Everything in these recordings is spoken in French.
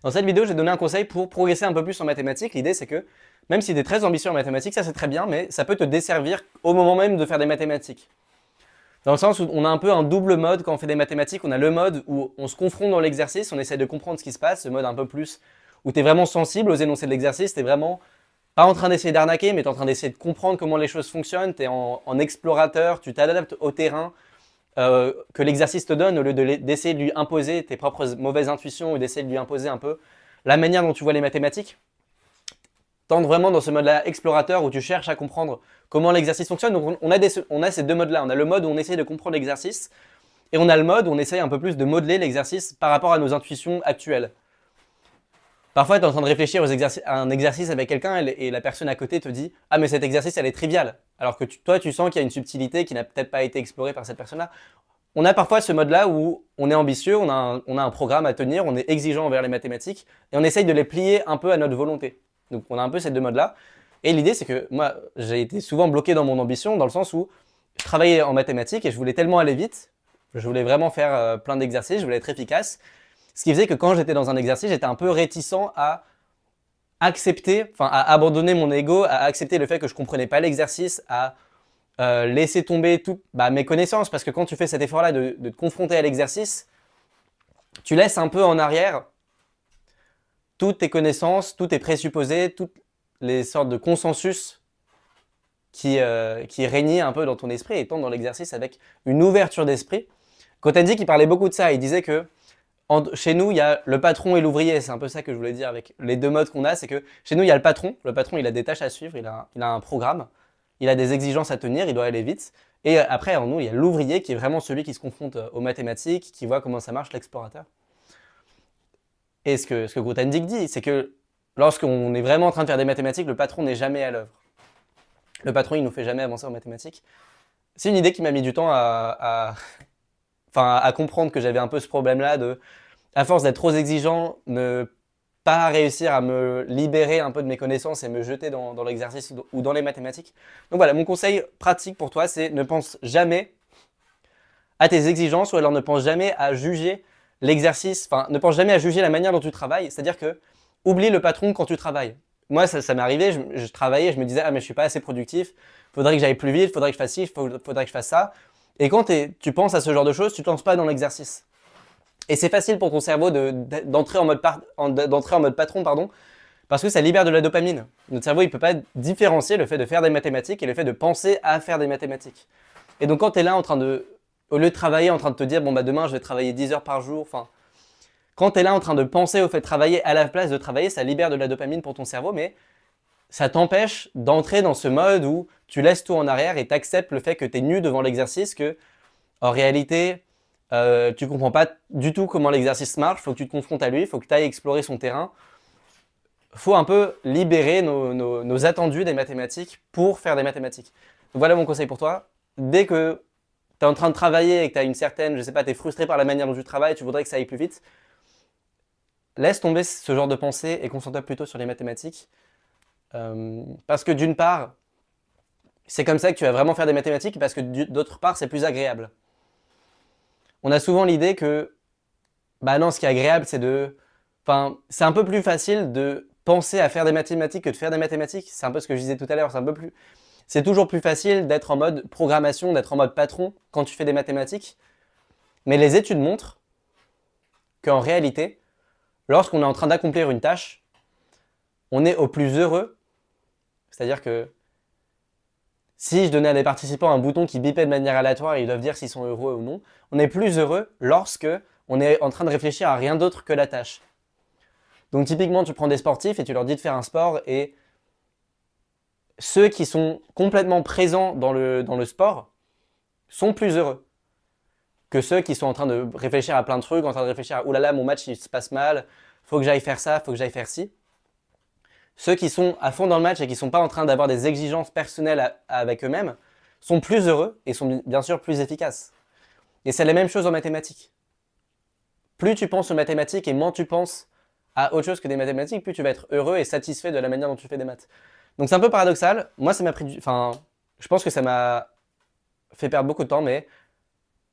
Dans cette vidéo, j'ai donné un conseil pour progresser un peu plus en mathématiques. L'idée, c'est que même si tu es très ambitieux en mathématiques, ça c'est très bien, mais ça peut te desservir au moment même de faire des mathématiques. Dans le sens où on a un peu un double mode quand on fait des mathématiques. On a le mode où on se confronte dans l'exercice, on essaie de comprendre ce qui se passe, ce mode un peu plus où tu es vraiment sensible aux énoncés de l'exercice, tu es vraiment pas en train d'essayer d'arnaquer, mais tu es en train d'essayer de comprendre comment les choses fonctionnent, tu es en explorateur, tu t'adaptes au terrain que l'exercice te donne au lieu d'essayer de lui imposer tes propres mauvaises intuitions ou d'essayer de lui imposer un peu la manière dont tu vois les mathématiques. Tente vraiment dans ce mode-là explorateur où tu cherches à comprendre comment l'exercice fonctionne. Donc on a ces deux modes-là. On a le mode où on essaie de comprendre l'exercice et on a le mode où on essaye un peu plus de modeler l'exercice par rapport à nos intuitions actuelles. Parfois, tu es en train de réfléchir à un exercice avec quelqu'un et la personne à côté te dit « Ah, mais cet exercice, elle est triviale ». Alors que toi, tu sens qu'il y a une subtilité qui n'a peut-être pas été explorée par cette personne-là. On a parfois ce mode-là où on est ambitieux, on a un programme à tenir, on est exigeant envers les mathématiques et on essaye de les plier un peu à notre volonté. Donc on a un peu ces deux modes-là. Et l'idée, c'est que moi, j'ai été souvent bloqué dans mon ambition dans le sens où je travaillais en mathématiques et je voulais tellement aller vite, je voulais vraiment faire plein d'exercices, je voulais être efficace. Ce qui faisait que quand j'étais dans un exercice, j'étais un peu réticent à accepter, enfin à abandonner mon ego, à accepter le fait que je comprenais pas l'exercice, à laisser tomber toutes mes connaissances. Parce que quand tu fais cet effort-là de te confronter à l'exercice, tu laisses un peu en arrière toutes tes connaissances, tous tes présupposés, toutes les sortes de consensus qui régnaient un peu dans ton esprit et tente dans l'exercice avec une ouverture d'esprit. Grothendieck, il parlait beaucoup de ça. Il disait que chez nous, il y a le patron et l'ouvrier. C'est un peu ça que je voulais dire avec les deux modes qu'on a. C'est que chez nous, il y a le patron. Le patron, il a des tâches à suivre, il a un programme, il a des exigences à tenir, il doit aller vite. Et après, en nous, il y a l'ouvrier qui est vraiment celui qui se confronte aux mathématiques, qui voit comment ça marche, l'explorateur. Et ce que Grothendieck dit, c'est que lorsqu'on est vraiment en train de faire des mathématiques, le patron n'est jamais à l'œuvre. Le patron, il nous fait jamais avancer en mathématiques. C'est une idée qui m'a mis du temps à comprendre que j'avais un peu ce problème-là de, à force d'être trop exigeant, ne pas réussir à me libérer un peu de mes connaissances et me jeter dans l'exercice ou dans les mathématiques. Donc voilà, mon conseil pratique pour toi, c'est ne pense jamais à tes exigences ou alors ne pense jamais à juger l'exercice, enfin ne pense jamais à juger la manière dont tu travailles, c'est-à-dire que oublie le patron quand tu travailles. Moi, ça m'est arrivé, je travaillais, je me disais « Ah mais je suis pas assez productif, faudrait que j'aille plus vite, faudrait que je fasse ci, faudrait que je fasse ça ». Et quand tu penses à ce genre de choses, tu ne te lances pas dans l'exercice. Et c'est facile pour ton cerveau d'entrer en mode patron, parce que ça libère de la dopamine. Notre cerveau, il ne peut pas différencier le fait de faire des mathématiques et le fait de penser à faire des mathématiques. Et donc quand tu es là au lieu de travailler, en train de te dire « Bon bah demain, je vais travailler 10 heures par jour », quand tu es là en train de penser au fait de travailler à la place de travailler, ça libère de la dopamine pour ton cerveau, mais ça t'empêche d'entrer dans ce mode où tu laisses tout en arrière et tu acceptes le fait que tu es nu devant l'exercice, que en réalité, tu comprends pas du tout comment l'exercice marche, il faut que tu te confrontes à lui, il faut que tu ailles explorer son terrain. Il faut un peu libérer nos attendus des mathématiques pour faire des mathématiques. Donc voilà mon conseil pour toi. Dès que tu es en train de travailler et que tu as une certaine, je sais pas, tu es frustré par la manière dont tu travailles, tu voudrais que ça aille plus vite, laisse tomber ce genre de pensée et concentre-toi plutôt sur les mathématiques. Parce que d'une part, c'est comme ça que tu vas vraiment faire des mathématiques, parce que d'autre part, c'est plus agréable. On a souvent l'idée que, bah non, ce qui est agréable, c'est un peu plus facile de penser à faire des mathématiques que de faire des mathématiques. C'est un peu ce que je disais tout à l'heure, c'est toujours plus facile d'être en mode programmation, d'être en mode patron quand tu fais des mathématiques. Mais les études montrent qu'en réalité, lorsqu'on est en train d'accomplir une tâche, on est au plus heureux. C'est-à-dire que si je donnais à des participants un bouton qui bipait de manière aléatoire et ils doivent dire s'ils sont heureux ou non, on est plus heureux lorsque on est en train de réfléchir à rien d'autre que la tâche. Donc typiquement, tu prends des sportifs et tu leur dis de faire un sport et ceux qui sont complètement présents dans le sport sont plus heureux que ceux qui sont en train de réfléchir à plein de trucs, en train de réfléchir à « oulala, mon match il se passe mal, faut que j'aille faire ça, faut que j'aille faire ci ». Ceux qui sont à fond dans le match et qui ne sont pas en train d'avoir des exigences personnelles avec eux-mêmes sont plus heureux et sont bien sûr plus efficaces. Et c'est la même chose en mathématiques. Plus tu penses aux mathématiques et moins tu penses à autre chose que des mathématiques, plus tu vas être heureux et satisfait de la manière dont tu fais des maths. Donc c'est un peu paradoxal. Moi, ça m'a pris je pense que ça m'a fait perdre beaucoup de temps, mais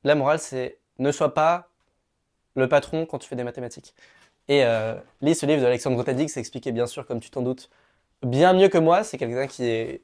la morale, c'est ne sois pas le patron quand tu fais des mathématiques. Et lis ce livre d'Alexandre Grothendieck, c'est expliqué bien sûr, comme tu t'en doutes, bien mieux que moi. C'est quelqu'un qui est